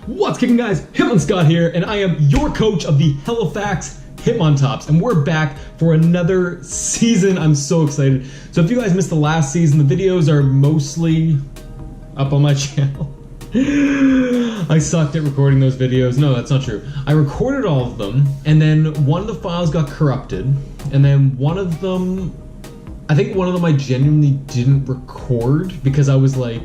What's kicking, guys? HitmonScott here, and I am your coach of the Halifax Hitmontops, and we're back for another season. I'm so excited. So if you guys missed the last season, the videos are mostly up on my channel. I sucked at recording those videos. No, that's not true. I recorded all of them, and then one of the files got corrupted, and then one of them, I think one of them I genuinely didn't record because I was like,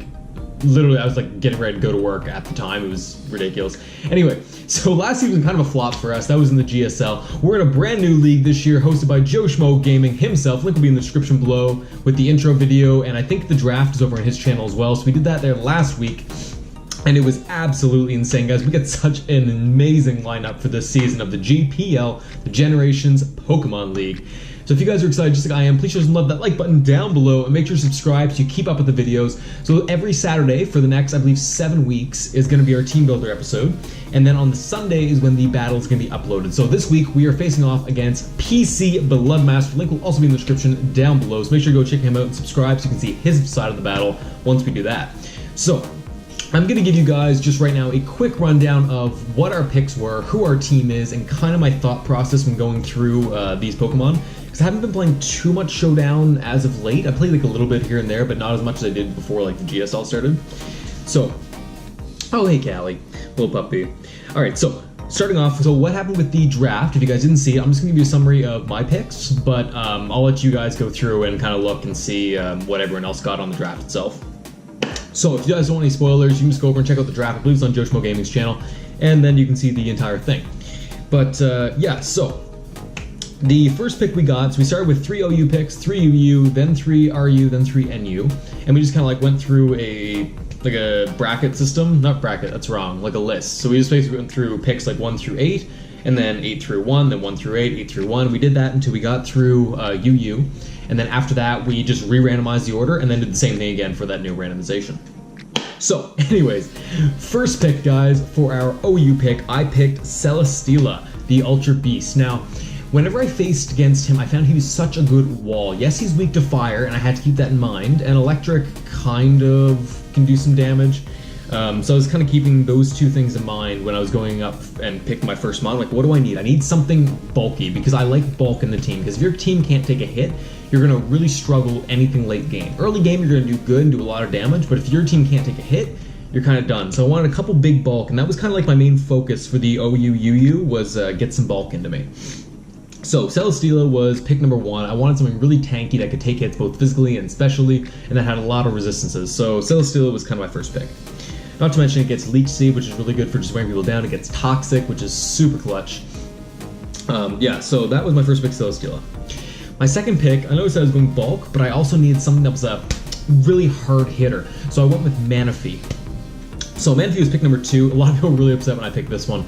literally, I was like getting ready to go to work at the time. It was ridiculous. Anyway, so last season was kind of a flop for us. That was in the GSL. We're in a brand new league this year hosted by Joe Schmo Gaming himself. Link will be in the description below with the intro video, and I think the draft is over on his channel as well. So we did that there last week, and it was absolutely insane, guys. We got such an amazing lineup for this season of the GPL, the Generations Pokemon League. So if you guys are excited just like I am, please show some love, that like button down below, and make sure to subscribe so you keep up with the videos. So every Saturday for the next, I believe, 7 weeks is going to be our Team Builder episode. And then on the Sunday is when the battle is going to be uploaded. So this week we are facing off against PC Bloodmaster. Link will also be in the description down below. So make sure to go check him out and subscribe so you can see his side of the battle once we do that. So I'm going to give you guys just right now a quick rundown of what our picks were, who our team is, and kind of my thought process when going through these Pokemon. Because I haven't been playing too much Showdown as of late. I played like a little bit here and there, but not as much as I did before like the GSL started. So, oh hey Callie, little puppy. Alright, so starting off, so what happened with the draft? If you guys didn't see it, I'm just going to give you a summary of my picks, but I'll let you guys go through and kind of look and see what everyone else got on the draft itself. So if you guys don't want any spoilers, you can just go over and check out the draft. I believe it's on Joe Schmo Gaming's channel, and then you can see the entire thing. But yeah, so the first pick we got, so we started with 3 OU picks, 3 UU, then 3 RU, then 3 NU, and we just kind of like went through a bracket system. Not bracket, that's wrong, like a list. So we just basically went through picks like 1 through 8, and then 8 through 1, then 1 through 8, 8 through 1. We did that until we got through UU, and then after that we just re-randomized the order and then did the same thing again for that new randomization. So anyways, first pick, guys, for our OU pick, I picked Celesteela, the Ultra Beast. Now, whenever I faced against him, I found he was such a good wall. Yes, he's weak to fire, and I had to keep that in mind, and electric kind of can do some damage. So I was kind of keeping those two things in mind when I was going up and picking my first mod. Like, what do I need? I need something bulky, because I like bulk in the team, because if your team can't take a hit, you're going to really struggle anything late game. Early game, you're going to do good and do a lot of damage, but if your team can't take a hit, you're kind of done. So I wanted a couple big bulk, and that was kind of like my main focus for the OU-UU, was get some bulk into me. So Celesteela was pick number 1. I wanted something really tanky that could take hits both physically and specially, and that had a lot of resistances. So Celesteela was kind of my first pick. Not to mention it gets Leech Seed, which is really good for just wearing people down. It gets Toxic, which is super clutch. Yeah, so that was my first pick, Celesteela. My second pick, I noticed I was going bulk, but I also needed something that was a really hard hitter. So I went with Manaphy. So Manaphy was pick number 2. A lot of people were really upset when I picked this one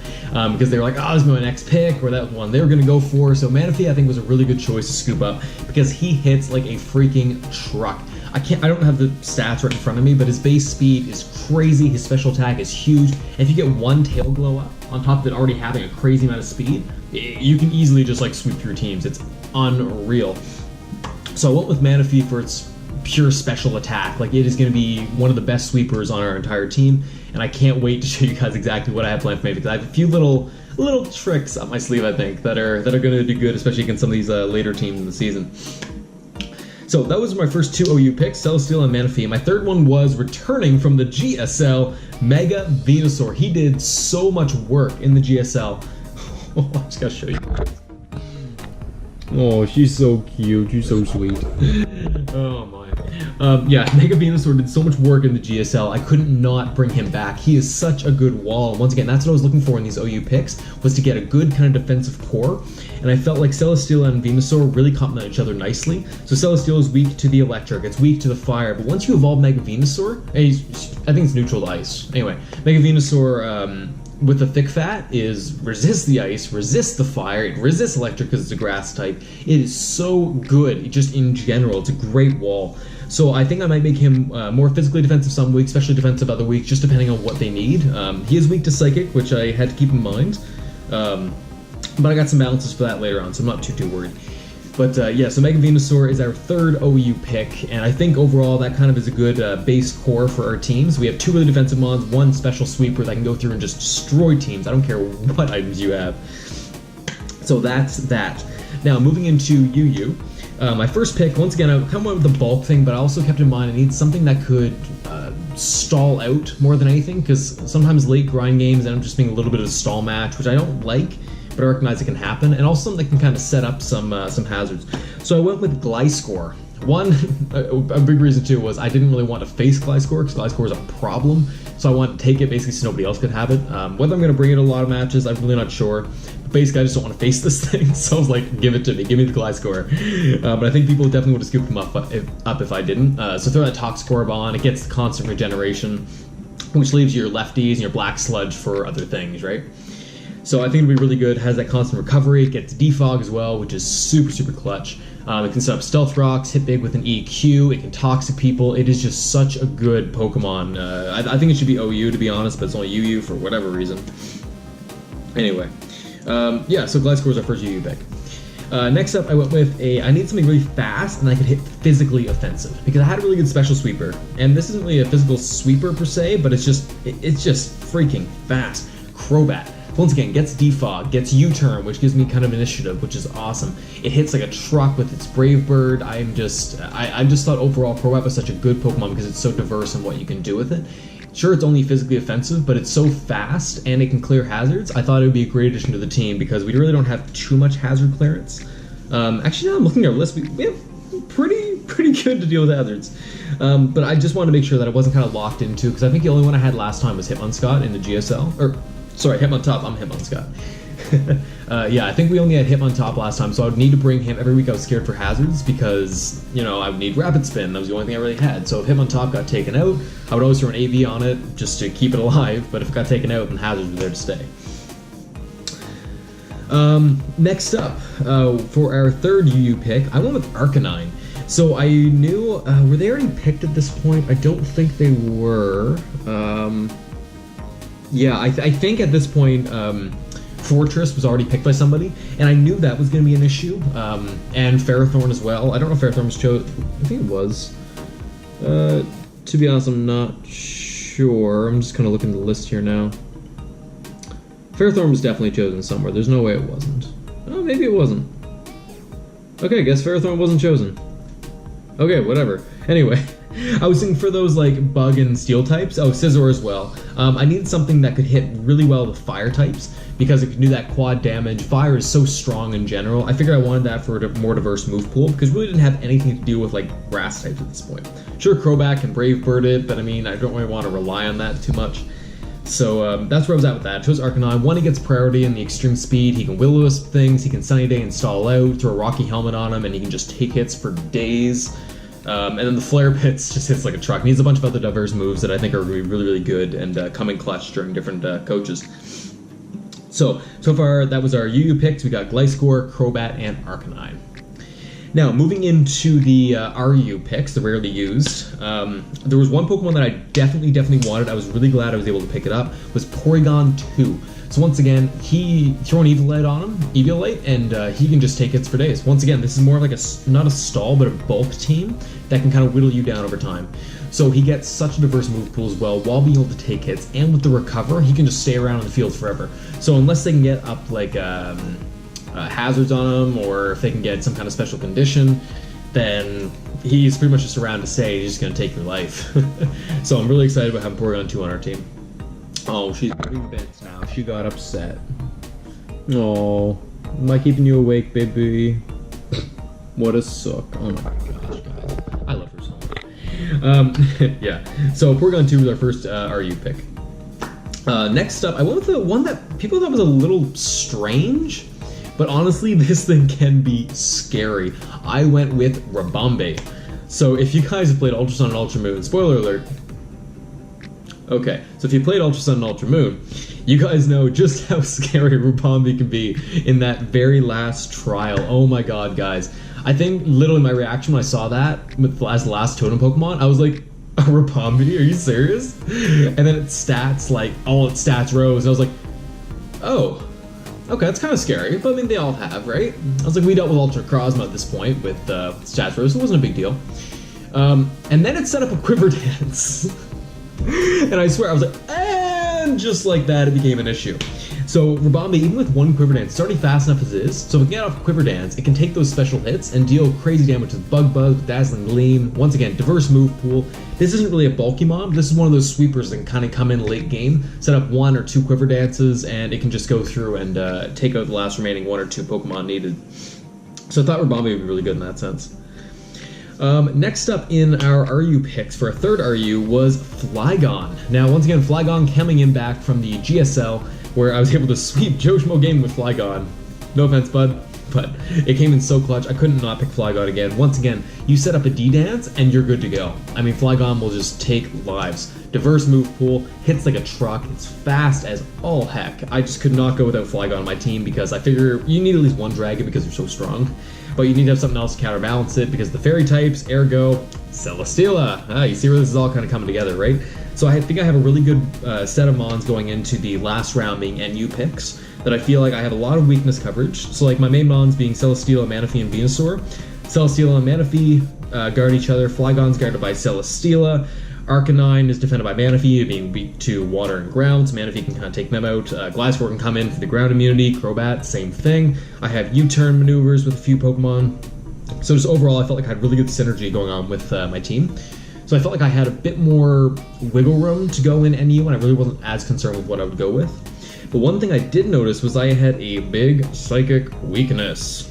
because they were like, oh, this is my next pick, or that one they were going to go for. So Manaphy, I think, was a really good choice to scoop up because he hits like a freaking truck. I don't have the stats right in front of me, but his base speed is crazy. His special attack is huge. And if you get one tail glow up on top of it already having a crazy amount of speed, you can easily just like sweep through teams. It's unreal. So I went with Manaphy for its pure special attack. Like, it is going to be one of the best sweepers on our entire team, and I can't wait to show you guys exactly what I have planned for Manaphy, because I have a few little tricks up my sleeve, I think, that are going to do good, especially against some of these later teams in the season. So that was my first 2 OU picks, Celesteela and Manaphy. My third one was returning from the GSL, Mega Venusaur. He did so much work in the GSL. Oh, I just gotta show you. Oh, she's so cute. She's so sweet. Oh my. Yeah, Mega Venusaur did so much work in the GSL. I couldn't not bring him back. He is such a good wall. Once again, that's what I was looking for in these OU picks, was to get a good kind of defensive core. And I felt like Celesteela and Venusaur really complement each other nicely. So Celesteela is weak to the electric, it's weak to the fire, but once you evolve Mega Venusaur, I think it's neutral to ice. Anyway, Mega Venusaur, with the thick fat, is resist the ice, resist the fire, it resists electric because it's a grass type. It is so good, just in general. It's a great wall. So I think I might make him more physically defensive some weeks, especially defensive other weeks, just depending on what they need. He is weak to Psychic, which I had to keep in mind. But I got some balances for that later on, so I'm not too worried. But yeah, so Mega Venusaur is our third OU pick, and I think overall that kind of is a good base core for our teams. We have 2 really defensive mons, 1 special sweeper that can go through and just destroy teams. I don't care what items you have. So that's that. Now, moving into UU. My first pick, once again, I kind of went with the bulk thing, but I also kept in mind I need something that could stall out more than anything, because sometimes late grind games end up just being a little bit of a stall match, which I don't like, but I recognize it can happen, and also something that can kind of set up some hazards. So I went with Gliscor. One, a big reason too was I didn't really want to face Gliscor, because Gliscor is a problem, so I wanted to take it basically so nobody else could have it. Whether I'm going to bring it a lot of matches, I'm really not sure. Basically, I just don't want to face this thing, so I was like, give it to me, give me the Gliscor. But I think people definitely would have scooped him up if I didn't. So throw that Toxcorp on, it gets the constant regeneration, which leaves your lefties and your black sludge for other things, right? So I think it'll be really good. It has that constant recovery, it gets defog as well, which is super, super clutch. It can set up stealth rocks, hit big with an EQ, it can toxic people. It is just such a good Pokemon. I think it should be OU, to be honest, but it's only UU for whatever reason. Anyway. Yeah, so Gliscor is our first UU pick. Next up, I went with I need something really fast and I could hit physically offensive, because I had a really good special sweeper, and this isn't really a physical sweeper per se, but it's just freaking fast. Crobat. Once again, gets defog, gets U-turn, which gives me kind of initiative, which is awesome. It hits like a truck with its Brave Bird. I just thought overall Crobat was such a good Pokemon because it's so diverse in what you can do with it. Sure, it's only physically offensive, but it's so fast and it can clear hazards. I thought it would be a great addition to the team because we really don't have too much hazard clearance. Actually, now I'm looking at our list, we have pretty good to deal with hazards. But I just wanted to make sure that it wasn't kind of locked into, because I think the only one I had last time was HitmonScott in the GSL. Or, sorry, Hitmontop, I'm HitmonScott. Yeah, I think we only had Hitmontop last time, so I would need to bring him every week. I was scared for hazards because, you know, I would need Rapid Spin. That was the only thing I really had. So if Hitmontop got taken out, I would always throw an AV on it just to keep it alive, but if it got taken out, then hazards were there to stay. Next up, for our third UU pick, I went with Arcanine. So I knew, were they already picked at this point? I don't think they were. Yeah, I think at this point, Fortress was already picked by somebody, and I knew that was going to be an issue, and Ferrothorn as well. I don't know if Ferrothorn was chosen. I think it was. To be honest, I'm not sure. I'm just kind of looking at the list here now. Ferrothorn was definitely chosen somewhere. There's no way it wasn't. Oh, maybe it wasn't. Okay, I guess Ferrothorn wasn't chosen. Okay, whatever. Anyway, I was thinking for those like bug and steel types. Oh, Scizor as well. I needed something that could hit really well with fire types because it could do that quad damage. Fire is so strong in general. I figured I wanted that for a more diverse move pool because we really didn't have anything to do with like grass types at this point. Sure, Crobat can Brave Bird it, but I mean, I don't really want to rely on that too much. So that's where I was at with that. I chose Arcanine. One, he gets priority in the extreme speed. He can Will-O-Wisp things. He can Sunny Day and stall out. Throw a Rocky Helmet on him, and he can just take hits for days. And then the Flare Pits just hits like a truck. He needs a bunch of other diverse moves that I think are going to be really, really good and come in clutch during different coaches. So far, that was our UU picks. We got Gliscor, Crobat, and Arcanine. Now, moving into the RU picks, the rarely used, there was one Pokemon that I definitely wanted. I was really glad I was able to pick it up, was Porygon 2. So once again, he throw an Eviolite on him, Eviolite, and he can just take hits for days. Once again, this is more like not a stall, but a bulk team that can kind of whittle you down over time. So he gets such a diverse move pool as well, while being able to take hits, and with the recover, he can just stay around in the field forever. So unless they can get up like hazards on him, or if they can get some kind of special condition, then he's pretty much just around to say he's just going to take your life. So I'm really excited about having Porygon 2 on our team. Oh, she's putting beds now. She got upset. Oh, am I keeping you awake, baby? What a suck. Oh my gosh, guys. I love her so much. Yeah, so Porygon 2 was our first RU pick. Next up, I went with the one that people thought was a little strange, but honestly, this thing can be scary. I went with Rabombe. So if you guys have played Ultra Sun and Ultra Moon, spoiler alert. Okay, so if you played Ultra Sun and Ultra Moon, you guys know just how scary Rabombe can be in that very last trial. Oh my god, guys. I think literally my reaction when I saw that as the last totem Pokemon, I was like, Rabombe, are you serious? And then its stats, like, all its stats rose, and I was like, oh, Okay, that's kind of scary, but I mean, they all have, right? I was like, we dealt with Ultra Krozma at this point with Stats Rose, so it wasn't a big deal. And then it set up a quiver dance. And I swear, I was like, and just like that, it became an issue. So Rabambi, even with one quiver dance, it's already fast enough as it is. So if we get off quiver dance, it can take those special hits and deal crazy damage with Bug Buzz, with Dazzling Gleam. Once again, diverse move pool. This isn't really a bulky mob. This is one of those sweepers that can kind of come in late game, set up 1 or 2 quiver dances, and it can just go through and take out the last remaining 1 or 2 Pokemon needed. So I thought Rabambi would be really good in that sense. Next up in our RU picks for a third RU was Flygon. Now, once again, Flygon coming in back from the GSL, where I was able to sweep Joe Schmo game with Flygon. No offense, bud, but it came in so clutch. I couldn't not pick Flygon again. Once again, you set up a D-Dance and you're good to go. I mean, Flygon will just take lives. Diverse move pool, hits like a truck, it's fast as all heck. I just could not go without Flygon on my team because I figure you need at least one dragon because you're so strong. But you need to have something else to counterbalance it because the fairy types, ergo, Celesteela. You see where this is all kind of coming together, right? So I think I have a really good set of mons going into the last round being NU picks that I feel like I have a lot of weakness coverage. So like my main mons being Celesteela, Manaphy, and Venusaur. Celesteela and Manaphy guard each other. Flygon's guarded by Celesteela. Arcanine is defended by Manaphy, being weak to water and ground, so Manaphy can kind of take them out. Gliscor can come in for the ground immunity. Crobat, same thing. I have U-turn maneuvers with a few Pokemon. So just overall, I felt like I had really good synergy going on with my team. So I felt like I had a bit more wiggle room to go in NU, and I really wasn't as concerned with what I would go with. But one thing I did notice was I had a big psychic weakness,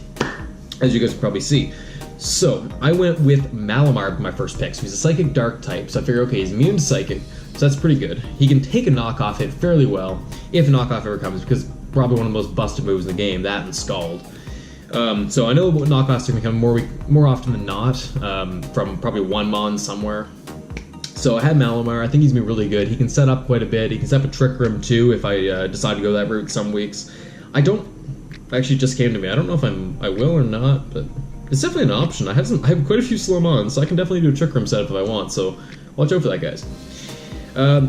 as you guys can probably see. So I went with Malamar for my first pick. So he's a Psychic Dark type, so I figured, okay, he's immune to Psychic, so that's pretty good. He can take a knockoff hit fairly well, if a knockoff ever comes, because probably one of the most busted moves in the game, that and Scald. So I know knockoffs are going to come more often than not, from probably one mon somewhere. So I had Malamar. I think he's going to be really good. He can set up quite a bit. He can set up a Trick Room too if I decide to go that route some weeks. Actually just came to me. I don't know if I will or not, but it's definitely an option. I have quite a few slow mons, so I can definitely do a Trick Room setup if I want, so watch out for that, guys.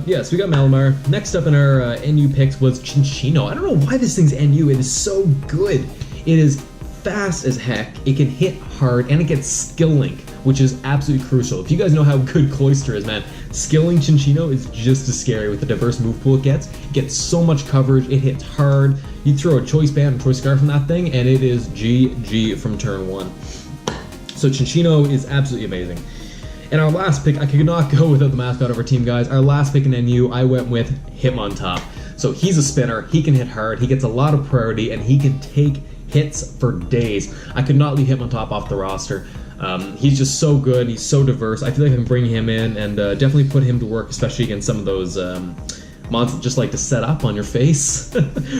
Yeah, so we got Malamar. Next up in our NU picks was Cinccino. I don't know why this thing's NU. It is so good. It is fast as heck, it can hit hard, and it gets Skill Link, which is absolutely crucial. If you guys know how good Cloyster is, man, skilling Cinccino is just as scary with the diverse move pool it gets. It gets so much coverage, it hits hard. You throw a Choice Band and Choice Scarf from that thing, and it is GG from turn 1. So Cinccino is absolutely amazing. And our last pick, I could not go without the mascot of our team, guys. Our last pick in NU, I went with Hitmontop. So he's a spinner, he can hit hard, he gets a lot of priority, and he can take hits for days. I could not leave Hitmontop off the roster. He's just so good, he's so diverse. I feel like I can bring him in and definitely put him to work, especially against some of those mons that just like to set up on your face.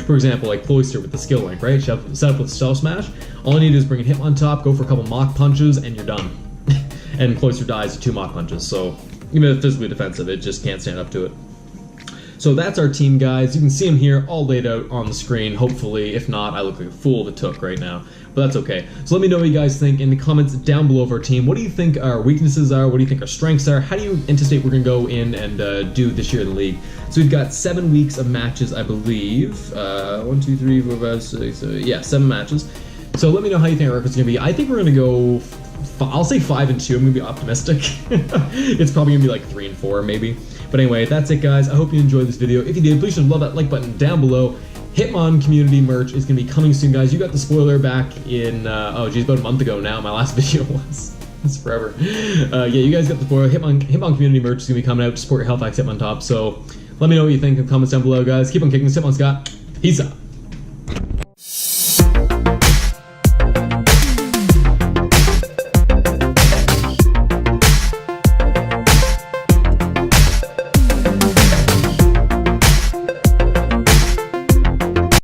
For example, like Cloyster with the skill link, right? Set up with Stealth Smash. All I need is bring in Hitmontop, go for a couple Mach Punches, and you're done. And Cloyster dies to 2 Mach Punches, so even if physically defensive, it just can't stand up to it. So that's our team, guys. You can see them here all laid out on the screen, hopefully. If not, I look like a fool of a took right now, but that's okay. So let me know what you guys think in the comments down below of our team. What do you think our weaknesses are? What do you think our strengths are? How do you anticipate we're going to go in and do this year in the league? So we've got 7 weeks of matches, I believe. 1, 2, 3, 4, 5, 6, yeah, 7 matches. So let me know how you think our record's going to be. I think we're going to go, I'll say 5-2. I'm going to be optimistic. It's probably going to be like 3-4 maybe. But anyway, that's it, guys. I hope you enjoyed this video. If you did, please love that like button down below. Hitmon community merch is going to be coming soon, guys. You got the spoiler back in, about a month ago now. My last video was. It's forever. Yeah, you guys got the spoiler. Hitmon community merch is going to be coming out to support your Halifax Hitmontops. So let me know what you think in the comments down below, guys. Keep on kicking this. HitmonScott. Peace out.